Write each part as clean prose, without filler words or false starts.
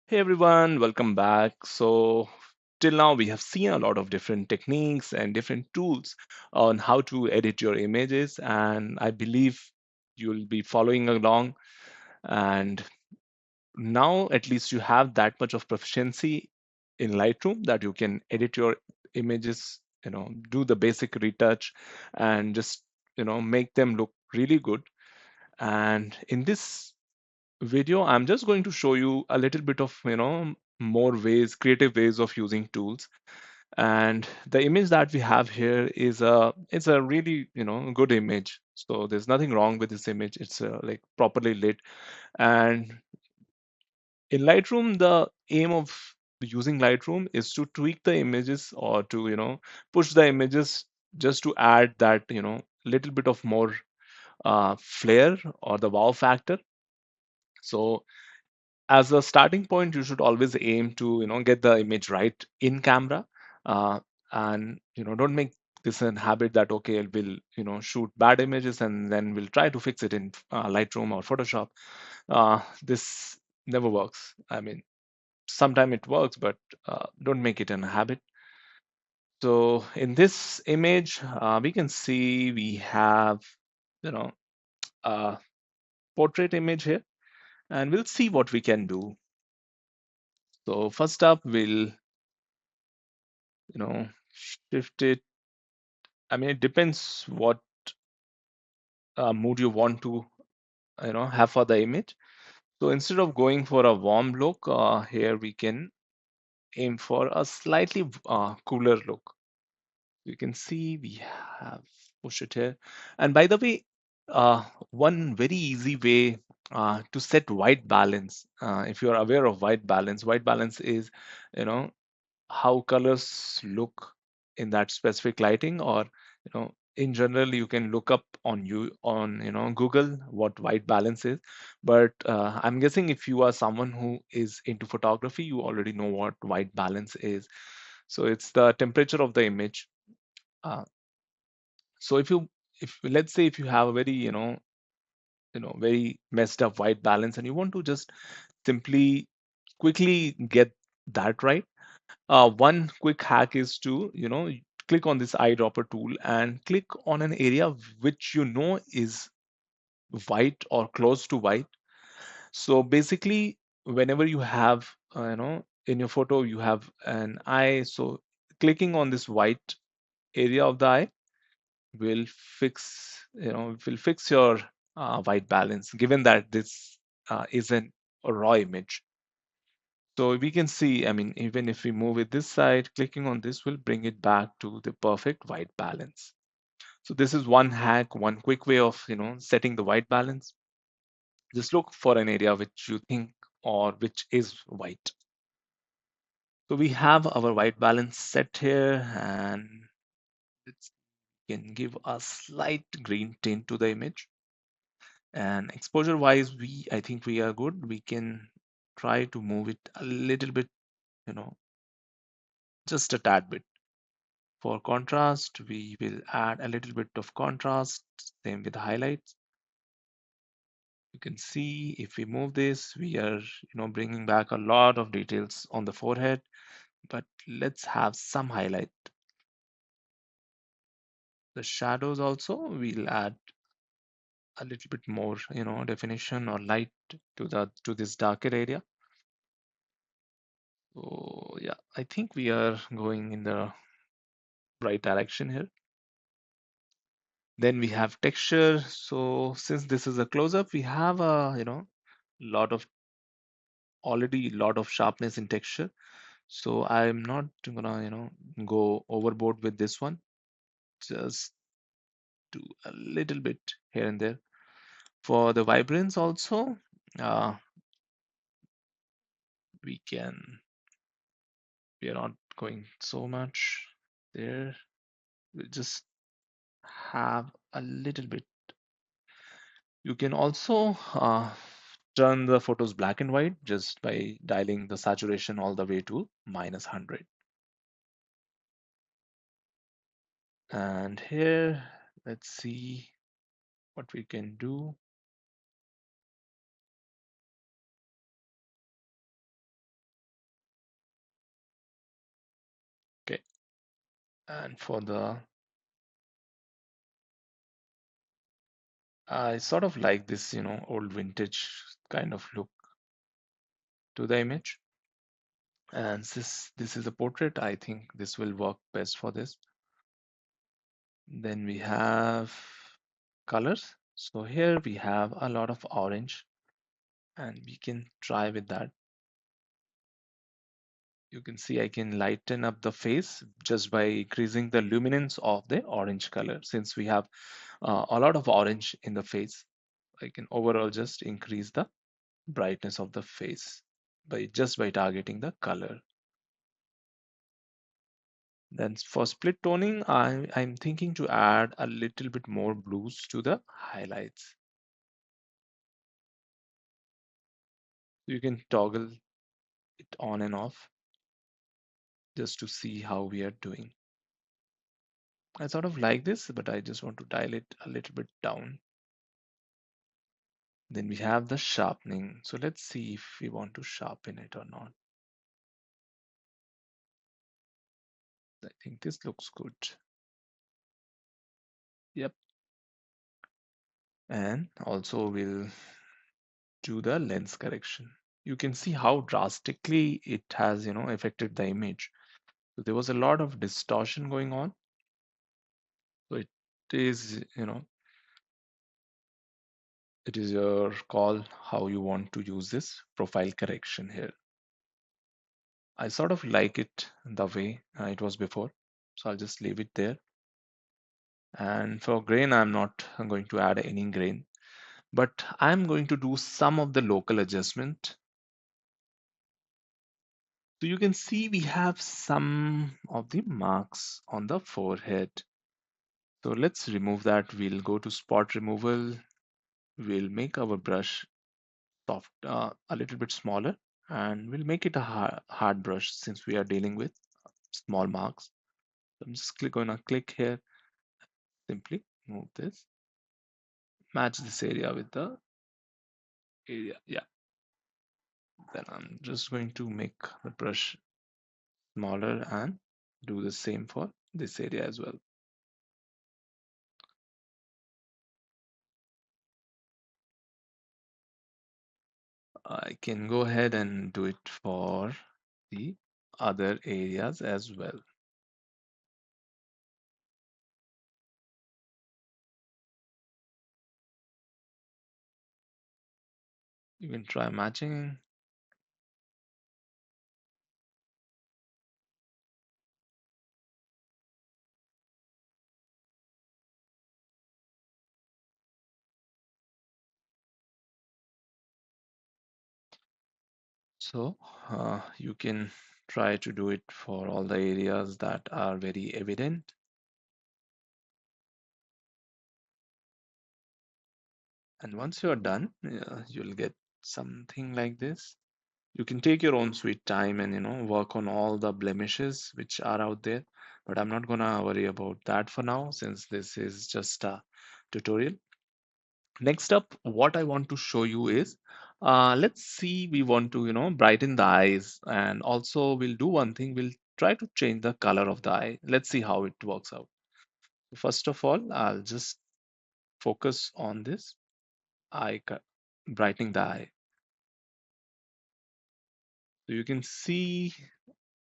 Hey everyone, welcome back. Till now, we have seen a lot of different techniques and different tools on how to edit your images, and I believe you'll be following along. And now, at least, you have that much of proficiency in Lightroom that you can edit your images, do the basic retouch and just, make them look really good. And in this video, I'm just going to show you a little bit of, more ways, creative ways of using tools. And the image that we have here it's a really, good image. So there's nothing wrong with this image. It's like properly lit. And in Lightroom, the aim of using Lightroom is to tweak the images or to, push the images just to add that, little bit of more flair or the wow factor. So as a starting point, you should always aim to get the image right in camera, uh, and don't make this a habit that okay, we'll shoot bad images and then we'll try to fix it in Lightroom or Photoshop. This never works. I mean, sometimes it works, but don't make it a habit. So in this image, we can see we have you know a portrait image here, and we'll see what we can do. So first up, we'll you know shift it. I mean, it depends what mood you want to have for the image. So instead of going for a warm look, here we can aim for a slightly cooler look. You can see we have pushed it here. And by the way, one very easy way to set white balance, if you are aware of white balance is you know how colors look in that specific lighting, or in general you can look up on Google what white balance is. But I'm guessing if you are someone who is into photography, you already know what white balance is. So it's the temperature of the image. Uh, so if let's say if you have a very very messed up white balance and you want to just simply quickly get that right. One quick hack is to, click on this eyedropper tool and click on an area which is white or close to white. So basically, whenever you have, in your photo, you have an eye. So clicking on this white area of the eye will fix your white balance, given that this isn't a raw image. So we can see, I mean, even if we move it this side, clicking on this will bring it back to the perfect white balance. So this is one hack, one quick way of, setting the white balance. Just look for an area which you think or which is white. So we have our white balance set here, and it can give a slight green tint to the image. And exposure wise, I think we are good. We can try to move it a little bit, you know, just a tad bit. For contrast, we will add a little bit of contrast, same with highlights. You can see if we move this, we are, bringing back a lot of details on the forehead, but let's have some highlight. The shadows also, we'll add a little bit more, definition or light to this darker area. So yeah, I think we are going in the right direction here. Then we have texture. So since this is a close-up, we have a, lot of already lot of sharpness in texture. So I'm not gonna, go overboard with this one. Just do a little bit here and there. For the vibrance also, uh, we can, we are not going so much there. We'll just have a little bit. You can also turn the photos black and white just by dialing the saturation all the way to -100. And here, let's see what we can do. And for the, I sort of like this, old vintage kind of look to the image. And this is a portrait, I think this will work best for this. Then we have colors. So here we have a lot of orange, and we can try with that. You can see I can lighten up the face just by increasing the luminance of the orange color. Since we have a lot of orange in the face, I can overall just increase the brightness of the face by targeting the color. Then for split toning, I'm thinking to add a little bit more blues to the highlights. You can toggle it on and off just to see how we are doing. I sort of like this, but I just want to dial it a little bit down. Then we have the sharpening. So let's see if we want to sharpen it or not. I think this looks good. Yep. And also we'll do the lens correction. You can see how drastically it has, affected the image. So there was a lot of distortion going on. So is, it is your call how you want to use this profile correction here. I sort of like it the way it was before. So I'll just leave it there. And for grain, I'm not going to add any grain, but I'm going to do some of the local adjustment. So you can see we have some of the marks on the forehead. So let's remove that. We'll go to spot removal. We'll make our brush soft, a little bit smaller, and we'll make it a hard brush since we are dealing with small marks. So I'm just gonna click here, simply move this, match this area with the area. Yeah. Then I'm just going to make the brush smaller and do the same for this area as well. I can go ahead and do it for the other areas as well. You can try matching. So you can try to do it for all the areas that are very evident. And once you're done, you'll get something like this. You can take your own sweet time and work on all the blemishes which are out there. But I'm not gonna worry about that for now since this is just a tutorial. Next up, what I want to show you is, let's see, we want to, brighten the eyes, and also we'll do one thing, we'll try to change the color of the eye. Let's see how it works out. First of all, I'll just focus on this eye, brightening the eye. So you can see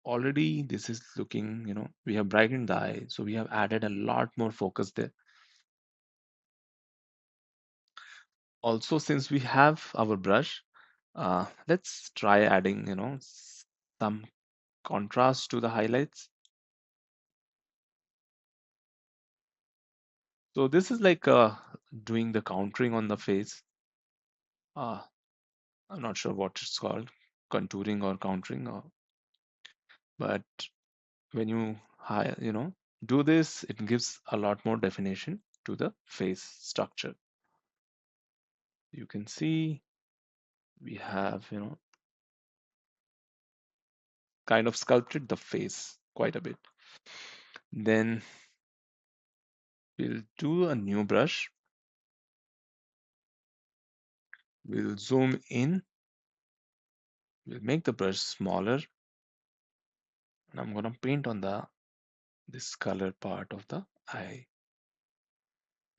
already this is looking, we have brightened the eye. So we have added a lot more focus there. Also, since we have our brush, let's try adding, some contrast to the highlights. So this is like doing the countering on the face. Uh, I'm not sure what it's called, contouring or countering, but when you do this, it gives a lot more definition to the face structure. You can see we have, kind of sculpted the face quite a bit. Then we'll do a new brush. We'll zoom in. We'll make the brush smaller. And I'm going to paint on the this color part of the eye.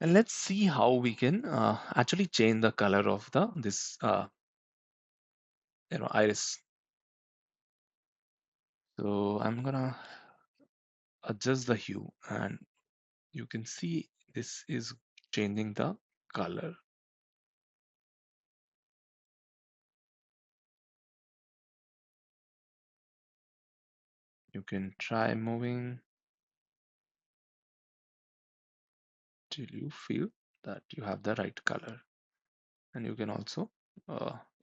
And let's see how we can actually change the color of the this iris. So I'm gonna adjust the hue, and you can see this is changing the color. You can try moving till you feel that you have the right color, and you can also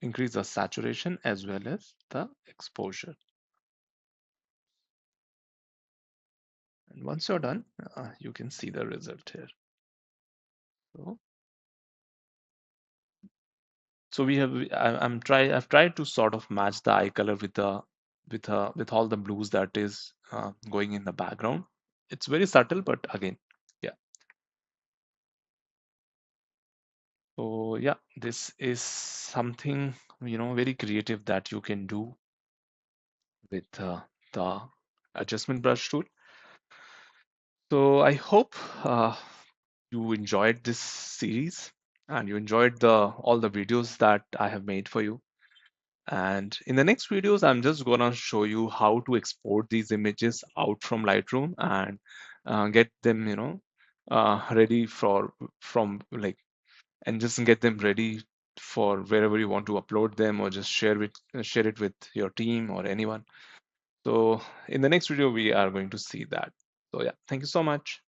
increase the saturation as well as the exposure. And once you're done, you can see the result here. So, so we have I've tried to sort of match the eye color with the with all the blues that is going in the background. It's very subtle, but again, yeah. So yeah, this is something very creative that you can do with the adjustment brush tool. So I hope you enjoyed this series and you enjoyed the all the videos that I have made for you. And in the next videos, I'm just gonna show you how to export these images out from Lightroom and get them, ready for from like and just get them ready for wherever you want to upload them or just share it with your team or anyone. So in the next video, we are going to see that. So yeah, thank you so much.